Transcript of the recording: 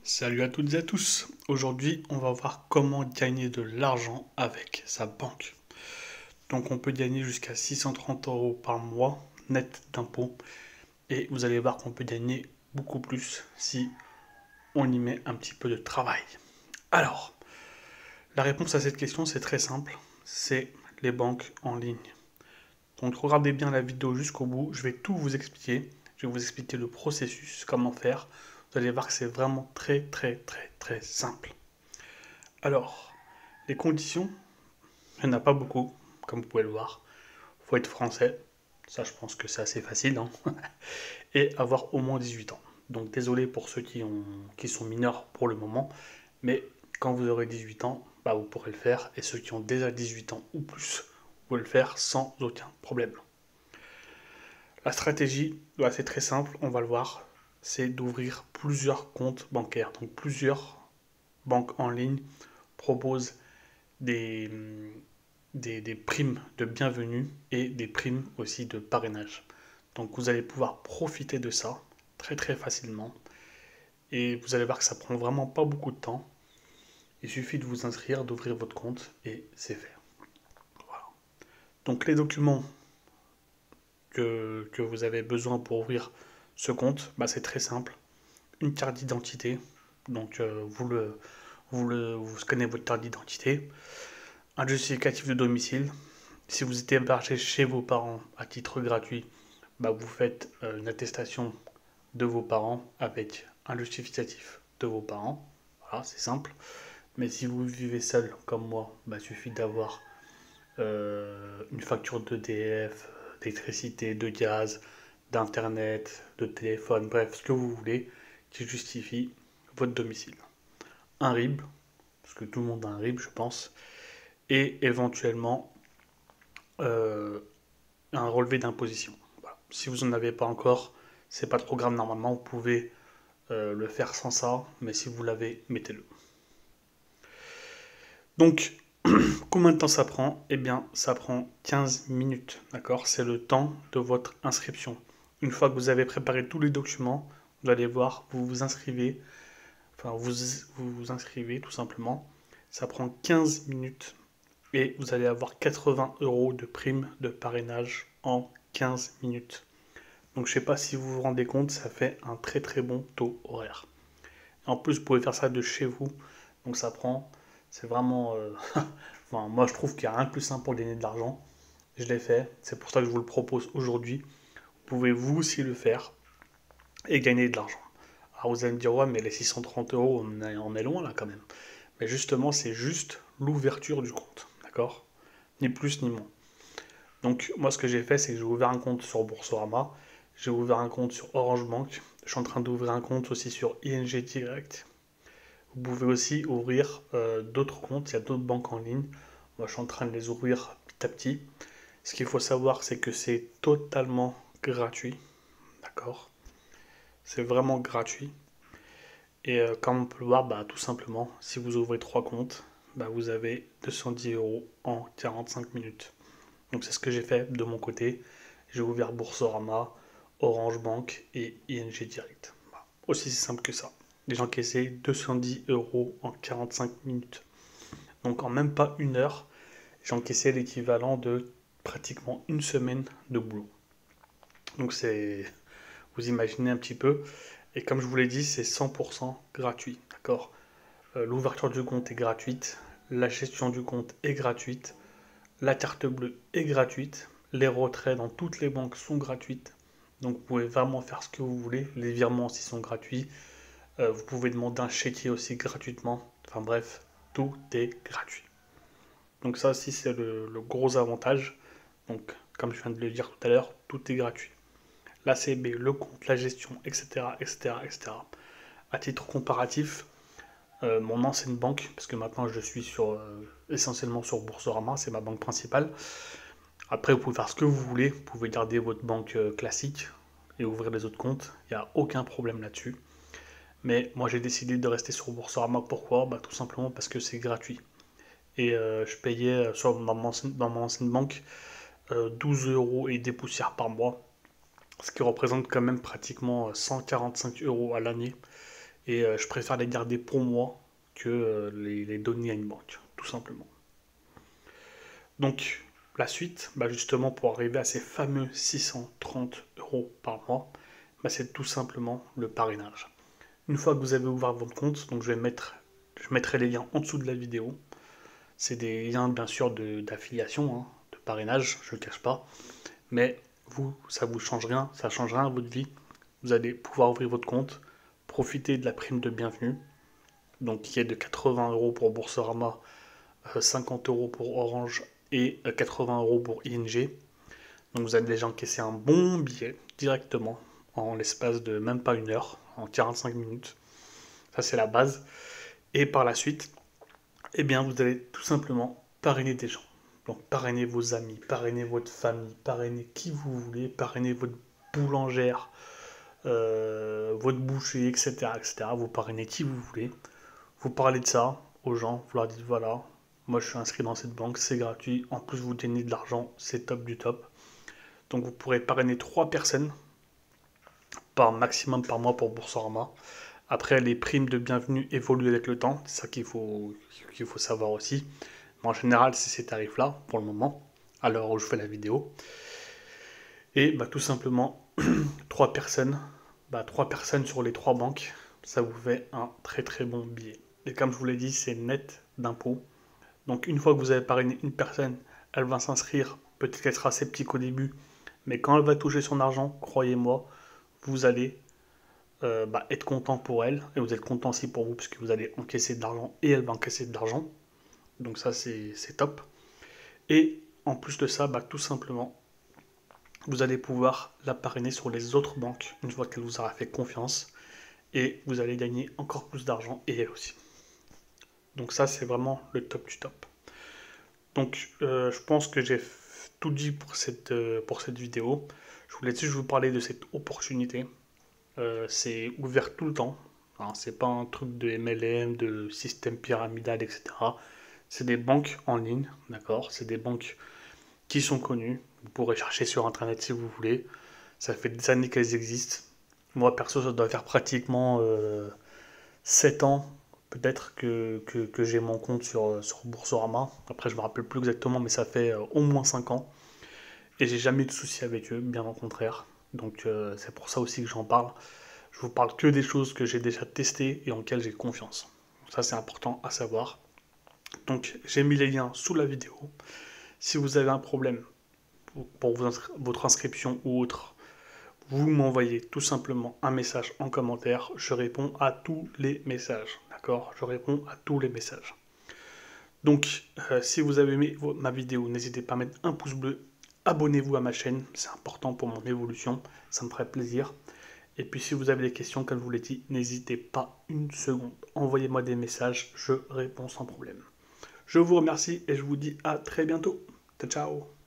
Salut à toutes et à tous. Aujourd'hui, on va voir comment gagner de l'argent avec sa banque. Donc, on peut gagner jusqu'à 630 euros par mois net d'impôts. Et vous allez voir qu'on peut gagner beaucoup plus si on y met un petit peu de travail. Alors, la réponse à cette question, c'est très simple. C'est les banques en ligne. Donc, regardez bien la vidéo jusqu'au bout. Je vais tout vous expliquer. Je vais vous expliquer le processus, comment faire. Vous allez voir que c'est vraiment très, très, très, très simple. Alors, les conditions, il n'y en a pas beaucoup, comme vous pouvez le voir. Il faut être français, ça je pense que c'est assez facile, hein. Et avoir au moins 18 ans. Donc désolé pour ceux qui sont mineurs pour le moment, mais quand vous aurez 18 ans, bah, vous pourrez le faire. Et ceux qui ont déjà 18 ans ou plus, vous pouvez le faire sans aucun problème. La stratégie, bah, c'est très simple, on va le voir, c'est d'ouvrir plusieurs comptes bancaires. Donc plusieurs banques en ligne proposent des, des primes de bienvenue et des primes aussi de parrainage. Donc vous allez pouvoir profiter de ça très très facilement et vous allez voir que ça prend vraiment pas beaucoup de temps. Il suffit de vous inscrire, d'ouvrir votre compte et c'est fait. Voilà. Donc les documents que vous avez besoin pour ouvrir ce compte, bah, c'est très simple. Une carte d'identité, donc vous scannez votre carte d'identité, un justificatif de domicile. Si vous êtes hébergé chez vos parents à titre gratuit, bah, vous faites une attestation de vos parents avec un justificatif de vos parents. Voilà, c'est simple. Mais si vous vivez seul comme moi, bah, il suffit d'avoir une facture d'EDF, d'électricité, de gaz, d'internet, de téléphone, bref, ce que vous voulez qui justifie votre domicile. Un RIB, parce que tout le monde a un RIB, je pense, et éventuellement euh, un relevé d'imposition. Voilà. Si vous n'en avez pas encore, c'est pas trop grave normalement, vous pouvez le faire sans ça, mais si vous l'avez, mettez-le. Donc, combien de temps ça prend? Eh bien, ça prend 15 minutes, d'accord? C'est le temps de votre inscription. Une fois que vous avez préparé tous les documents, vous allez voir, vous vous inscrivez, enfin, vous inscrivez tout simplement. Ça prend 15 minutes et vous allez avoir 80 euros de prime de parrainage en 15 minutes. Donc je ne sais pas si vous vous rendez compte, ça fait un très très bon taux horaire. En plus, vous pouvez faire ça de chez vous. Donc ça prend, c'est vraiment... enfin, moi je trouve qu'il n'y a rien de plus simple pour gagner de l'argent. Je l'ai fait, c'est pour ça que je vous le propose aujourd'hui. Vous pouvez vous aussi le faire et gagner de l'argent. Alors vous allez me dire, ouais, mais les 630 euros, on est loin là quand même. Mais justement, c'est juste l'ouverture du compte, d'accord? Ni plus ni moins. Donc moi ce que j'ai fait, c'est que j'ai ouvert un compte sur Boursorama, j'ai ouvert un compte sur Orange Bank, je suis en train d'ouvrir un compte aussi sur ING Direct. Vous pouvez aussi ouvrir d'autres comptes, il y a d'autres banques en ligne. Moi je suis en train de les ouvrir petit à petit. Ce qu'il faut savoir, c'est que c'est totalement gratuit, d'accord? C'est vraiment gratuit. Et comme on peut le voir, bah, tout simplement, si vous ouvrez trois comptes, bah, vous avez 210 euros en 45 minutes. Donc c'est ce que j'ai fait de mon côté. J'ai ouvert Boursorama, Orange Bank et ING Direct. Voilà. Aussi simple que ça. J'ai encaissé 210 euros en 45 minutes. Donc en même pas une heure, j'ai encaissé l'équivalent de pratiquement une semaine de boulot. Donc c'est, vous imaginez un petit peu. Et comme je vous l'ai dit, c'est 100% gratuit. D'accord. L'ouverture du compte est gratuite. La gestion du compte est gratuite. La carte bleue est gratuite. Les retraits dans toutes les banques sont gratuites. Donc vous pouvez vraiment faire ce que vous voulez. Les virements aussi sont gratuits. Vous pouvez demander un chéquier aussi gratuitement. Enfin bref, tout est gratuit. Donc ça aussi c'est le gros avantage. Donc comme je viens de le dire tout à l'heure, tout est gratuit. La CB, le compte, la gestion, etc. etc., etc. À titre comparatif, mon ancienne banque, parce que maintenant je suis essentiellement sur Boursorama, c'est ma banque principale. Après, vous pouvez faire ce que vous voulez, vous pouvez garder votre banque classique et ouvrir les autres comptes, il n'y a aucun problème là-dessus. Mais moi j'ai décidé de rester sur Boursorama, pourquoi? Bah, tout simplement parce que c'est gratuit. Et je payais dans mon ancienne banque 12 euros et des poussières par mois, ce qui représente quand même pratiquement 145 euros à l'année. Et je préfère les garder pour moi que les donner à une banque, tout simplement. Donc, la suite, justement, pour arriver à ces fameux 630 euros par mois, c'est tout simplement le parrainage. Une fois que vous avez ouvert votre compte, donc je mettrai les liens en dessous de la vidéo. C'est des liens, bien sûr, d'affiliation, hein, de parrainage, je ne le cache pas. Mais vous, ça vous change rien, ça change rien à votre vie. Vous allez pouvoir ouvrir votre compte, profiter de la prime de bienvenue, donc qui est de 80 euros pour Boursorama, 50 euros pour Orange et 80 euros pour ING. Donc vous allez déjà encaisser un bon billet directement en l'espace de même pas une heure, en 45 minutes. Ça c'est la base. Et par la suite, vous allez tout simplement parrainer des gens. Donc parrainer vos amis, parrainer votre famille, parrainer qui vous voulez, parrainer votre boulangère, votre boucher, etc., etc. Vous parrainez qui vous voulez. Vous parlez de ça aux gens, vous leur dites voilà, moi je suis inscrit dans cette banque, c'est gratuit, en plus vous gagnez de l'argent, c'est top du top. Donc vous pourrez parrainer 3 personnes par maximum par mois pour Boursorama. Après, les primes de bienvenue évoluent avec le temps, c'est ça qu'il faut savoir aussi. Mais en général, c'est ces tarifs-là pour le moment, à l'heure où je fais la vidéo. Et tout simplement, 3 personnes, 3 personnes sur les 3 banques, ça vous fait un très très bon billet. Et comme je vous l'ai dit, c'est net d'impôts. Donc une fois que vous avez parrainé une personne, elle va s'inscrire, peut-être qu'elle sera sceptique au début, mais quand elle va toucher son argent, croyez-moi, vous allez être content pour elle, et vous êtes content aussi pour vous, puisque vous allez encaisser de l'argent, et elle va encaisser de l'argent. Donc ça, c'est top. Et en plus de ça, tout simplement, vous allez pouvoir la parrainer sur les autres banques, une fois qu'elle vous aura fait confiance, et vous allez gagner encore plus d'argent, et elle aussi. Donc ça, c'est vraiment le top du top. Donc je pense que j'ai tout dit pour cette vidéo. Je voulais juste vous parler de cette opportunité. C'est ouvert tout le temps. Hein, c'est pas un truc de MLM, de système pyramidal, etc. C'est des banques en ligne, d'accord. C'est des banques qui sont connues. Vous pourrez chercher sur internet si vous voulez. Ça fait des années qu'elles existent. Moi perso, ça doit faire pratiquement 7 ans peut-être que j'ai mon compte sur Boursorama. Après, je me rappelle plus exactement, mais ça fait au moins 5 ans. Et j'ai jamais eu de soucis avec eux, bien au contraire. Donc c'est pour ça aussi que j'en parle. Je vous parle que des choses que j'ai déjà testées et en lesquelles j'ai confiance. Ça, c'est important à savoir. Donc, j'ai mis les liens sous la vidéo. Si vous avez un problème pour votre inscription ou autre, vous m'envoyez tout simplement un message en commentaire. Je réponds à tous les messages. D'accord? Je réponds à tous les messages. Donc, si vous avez aimé ma vidéo, n'hésitez pas à mettre un pouce bleu. Abonnez-vous à ma chaîne, c'est important pour mon évolution. Ça me ferait plaisir. Et puis si vous avez des questions, comme je vous l'ai dit, n'hésitez pas une seconde. Envoyez-moi des messages, je réponds sans problème. Je vous remercie et je vous dis à très bientôt. Ciao, ciao.